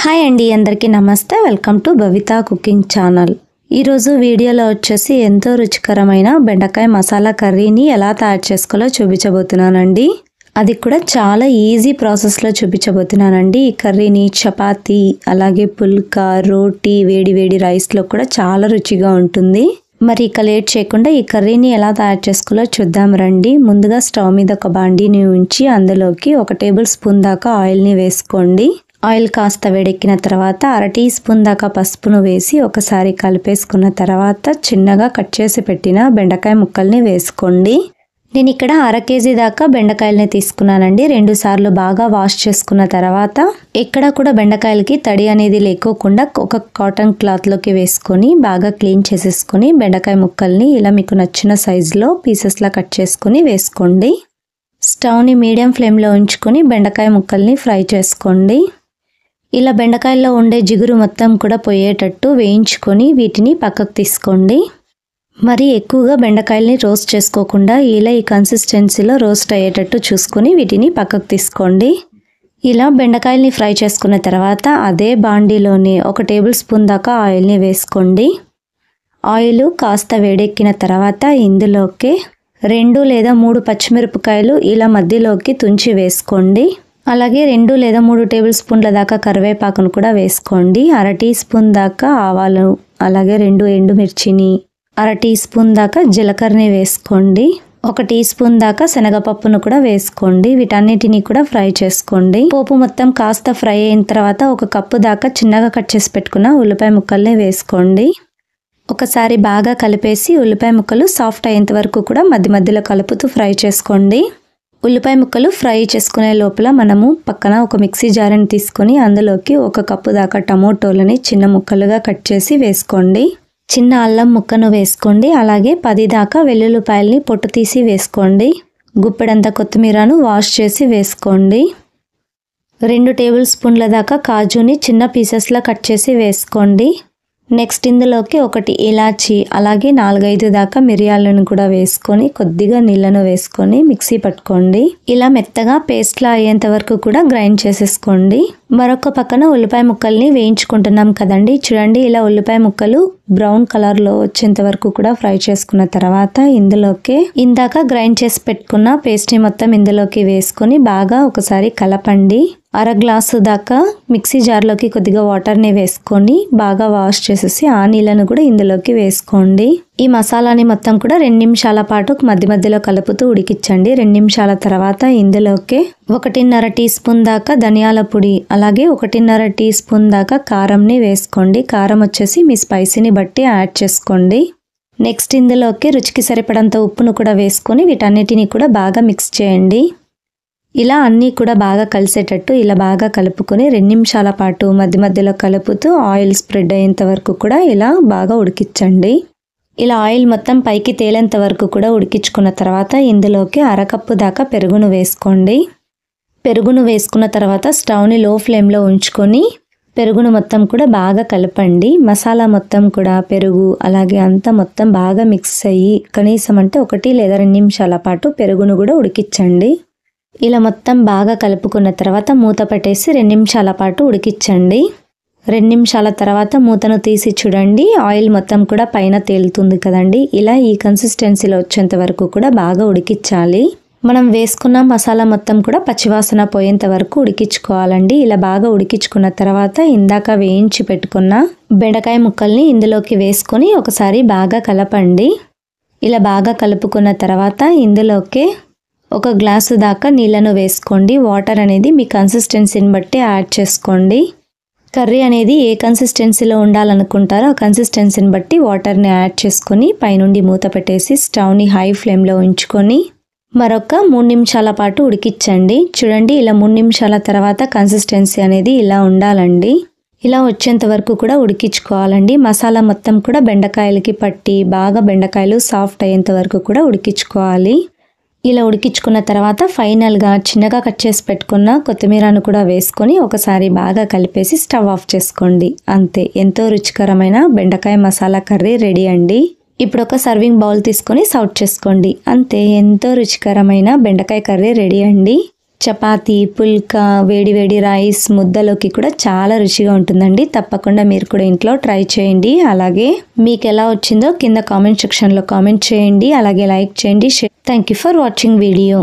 Hi అండి, అందరికీ నమస్తే. Welcome to Bhavitha cooking channel. ఈరోజు వీడియోలో వచ్చేసి ఎంతో రుచికరమైన బెండకాయ మసాలా కర్రీని ఎలా తయారు చేసుకోవాలో చూపించబోతున్నానండి. అది కూడా చాలా ఈజీ ప్రాసెస్లో చూపించబోతున్నానండి. ఈ కర్రీని చపాతీ, అలాగే పుల్కా, రోటీ, వేడి వేడి రైస్లో కూడా చాలా రుచిగా ఉంటుంది. మరి ఇక లేట్ చేయకుండా ఈ కర్రీని ఎలా తయారు చేసుకోవాలో చూద్దాం రండి. ముందుగా స్టవ్ మీద ఒక బాండీని ఉంచి అందులోకి 1 టేబుల్ స్పూన్ దాకా ఆయిల్ని వేసుకోండి. ఆయిల్ కాస్త వేడెక్కిన తర్వాత 1/2 టీ స్పూన్ దాకా పసుపును వేసి ఒకసారి కలిపేసుకున్న తర్వాత చిన్నగా కట్ చేసి పెట్టిన బెండకాయ ముక్కల్ని వేసుకోండి. నేను ఇక్కడ 1/2 కేజీ దాకా బెండకాయలని తీసుకున్నానండి. 2 సార్లు బాగా వాష్ చేసుకున్న తర్వాత ఎక్కడ కూడా బెండకాయలకి తడి అనేది లేకోకుండా ఒక కాటన్ క్లాత్లోకి వేసుకొని బాగా క్లీన్ చేసేసుకొని బెండకాయ ముక్కల్ని ఇలా మీకు నచ్చిన సైజులో పీసెస్లా కట్ చేసుకొని వేసుకోండి. స్టవ్ని మీడియం ఫ్లేమ్లో ఉంచుకొని బెండకాయ ముక్కల్ని ఫ్రై చేసుకోండి. ఇలా బెండకాయల్లో ఉండే జిగురు మొత్తం కూడా పోయేటట్టు వేయించుకొని వీటిని పక్కకు తీసుకోండి. మరి ఎక్కువగా బెండకాయల్ని రోస్ట్ చేసుకోకుండా ఇలా ఈ కన్సిస్టెన్సీలో రోస్ట్ అయ్యేటట్టు చూసుకొని వీటిని పక్కకు తీసుకోండి. ఇలా బెండకాయల్ని ఫ్రై చేసుకున్న తర్వాత అదే బాండీలోని 1 టేబుల్ స్పూన్ దాకా ఆయిల్ని వేసుకోండి. ఆయిల్ కాస్త వేడెక్కిన తర్వాత ఇందులోకి 2 లేదా 3 పచ్చిమిరపకాయలు ఇలా మధ్యలోకి తుంచి వేసుకోండి. అలాగే 2 లేదా 3 టేబుల్ స్పూన్ల దాకా కరివేపాకును కూడా వేసుకోండి. 1/2 టీ స్పూన్ దాకా ఆవాలు, అలాగే 2 ఎండుమిర్చిని, 1/2 టీ స్పూన్ దాకా జీలకర్రని వేసుకోండి. 1 టీ స్పూన్ దాకా శనగపప్పును కూడా వేసుకోండి. వీటన్నిటిని కూడా ఫ్రై చేసుకోండి. పోపు మొత్తం కాస్త ఫ్రై అయిన తర్వాత 1 కప్పు దాకా చిన్నగా కట్ చేసి పెట్టుకున్న ఉల్లిపాయ ముక్కల్ని వేసుకోండి. ఒకసారి బాగా కలిపేసి ఉల్లిపాయ ముక్కలు సాఫ్ట్ అయ్యేంత వరకు కూడా మధ్య మధ్యలో కలుపుతూ ఫ్రై చేసుకోండి. ఉల్లిపాయ ముక్కలు ఫ్రై చేసుకునే లోపల మనము పక్కన ఒక మిక్సీ జార్ని తీసుకొని అందులోకి 1 కప్పు దాకా టమోటోలని చిన్న ముక్కలుగా కట్ చేసి వేసుకోండి. చిన్న అల్లం ముక్కను వేసుకోండి. అలాగే 10 దాకా వెల్లుల్లిపాయల్ని పొట్టు తీసి వేసుకోండి. గుప్పెడంత కొత్తిమీరను వాష్ చేసి వేసుకోండి. 2 టేబుల్ స్పూన్ల దాకా కాజుని చిన్న పీసెస్లా కట్ చేసి వేసుకోండి. నెక్స్ట్ ఇందులోకి 1 ఇలాచి, అలాగే 4-5 దాకా మిరియాలను కూడా వేసుకొని కొద్దిగా నీళ్ళను వేసుకొని మిక్సీ పట్టుకోండి. ఇలా మెత్తగా పేస్ట్లా అయ్యేంత వరకు కూడా గ్రైండ్ చేసేసుకోండి. మరొక పక్కన ఉల్లిపాయ ముక్కల్ని వేయించుకుంటున్నాం కదండి. చూడండి, ఇలా ఉల్లిపాయ ముక్కలు బ్రౌన్ కలర్లో వచ్చేంత వరకు కూడా ఫ్రై చేసుకున్న తర్వాత ఇందులోకి ఇందాక గ్రైండ్ చేసి పెట్టుకున్న పేస్ట్ని మొత్తం ఇందులోకి వేసుకొని బాగా ఒకసారి కలపండి. 1/2 గ్లాసు దాకా మిక్సీ జార్లోకి కొద్దిగా వాటర్ని వేసుకొని బాగా వాష్ చేసేసి ఆ నీళ్ళను కూడా ఇందులోకి వేసుకోండి. ఈ మసాలాని మొత్తం కూడా 2 నిమిషాల పాటు మధ్య మధ్యలో కలుపుతూ ఉడికించండి. 2 నిమిషాల తర్వాత ఇందులోకి 1.5 టీ స్పూన్ దాకా ధనియాల పొడి, అలాగే 1.5 టీ స్పూన్ దాకా కారంని వేసుకోండి. కారం వచ్చేసి మీ స్పైసీని బట్టి యాడ్ చేసుకోండి. నెక్స్ట్ ఇందులోకి రుచికి సరిపడంత ఉప్పును కూడా వేసుకొని వీటన్నిటిని కూడా బాగా మిక్స్ చేయండి. ఇలా అన్నీ కూడా బాగా కలిసేటట్టు ఇలా బాగా కలుపుకొని 2 నిమిషాల పాటు మధ్య మధ్యలో కలుపుతూ ఆయిల్ స్ప్రెడ్ అయ్యేంత వరకు కూడా ఇలా బాగా ఉడికించండి. ఇలా ఆయిల్ మొత్తం పైకి తేలేంత వరకు కూడా ఉడికించుకున్న తర్వాత ఇందులోకి 1/2 కప్పు దాకా పెరుగును వేసుకోండి. పెరుగును వేసుకున్న తర్వాత స్టవ్ని లో ఫ్లేమ్లో ఉంచుకొని పెరుగును మొత్తం కూడా బాగా కలపండి. మసాలా మొత్తం కూడా పెరుగు అలాగే అంతా మొత్తం బాగా మిక్స్ అయ్యి కనీసం అంటే 1 లేదా 2 నిమిషాల పాటు పెరుగును కూడా ఉడికించండి. ఇలా మొత్తం బాగా కలుపుకున్న తర్వాత మూత పెట్టేసి 2 నిమిషాల పాటు ఉడికించండి. 2 నిమిషాల తర్వాత మూతను తీసి చూడండి, ఆయిల్ మొత్తం కూడా పైన తేలుతుంది కదండి. ఇలా ఈ కన్సిస్టెన్సీలో వచ్చేంత వరకు కూడా బాగా ఉడికించాలి. మనం వేసుకున్న మసాలా మొత్తం కూడా పచ్చివాసన పోయేంత వరకు ఉడికించుకోవాలండి. ఇలా బాగా ఉడికించుకున్న తర్వాత ఇందాక వేయించి పెట్టుకున్న బెండకాయ ముక్కల్ని ఇందులోకి వేసుకొని ఒకసారి బాగా కలపండి. ఇలా బాగా కలుపుకున్న తర్వాత ఇందులోకి 1 గ్లాసు దాకా నీళ్ళను వేసుకోండి. వాటర్ అనేది మీ కన్సిస్టెన్సీని బట్టి యాడ్ చేసుకోండి. కర్రీ అనేది ఏ కన్సిస్టెన్సీలో ఉండాలనుకుంటారో ఆ కన్సిస్టెన్సీని బట్టి వాటర్ని యాడ్ చేసుకొని పైనుండి మూత పెట్టేసి స్టవ్ని హై ఫ్లేమ్లో ఉంచుకొని మరొక 3 నిమిషాల పాటు ఉడికించండి. చూడండి, ఇలా 3 నిమిషాల తర్వాత కన్సిస్టెన్సీ అనేది ఇలా ఉండాలండి. ఇలా వచ్చేంత వరకు కూడా ఉడికించుకోవాలండి. మసాలా మొత్తం కూడా బెండకాయలకి పట్టి బాగా బెండకాయలు సాఫ్ట్ అయ్యేంత వరకు కూడా ఉడికించుకోవాలి. ఇలా ఉడికించుకున్న తర్వాత ఫైనల్గా చిన్నగా కట్ చేసి పెట్టుకున్న కొత్తిమీరను కూడా వేసుకొని ఒకసారి బాగా కలిపేసి స్టవ్ ఆఫ్ చేసుకోండి. అంతే, ఎంతో రుచికరమైన బెండకాయ మసాలా కర్రీ రెడీ అండి. ఇప్పుడు ఒక సర్వింగ్ బౌల్ తీసుకొని సర్వ్ చేసుకోండి. అంతే, ఎంతో రుచికరమైన బెండకాయ కర్రీ రెడీ అండి. చపాతీ, పుల్కా, వేడి వేడి రైస్ ముద్దలోకి కూడా చాలా రుచిగా ఉంటుందండి. తప్పకుండా మీరు కూడా ఇంట్లో ట్రై చేయండి. అలాగే మీకు ఎలా వచ్చిందో కింద కామెంట్ సెక్షన్లో కామెంట్ చేయండి. అలాగే లైక్ చేయండి. Thank you for watching video.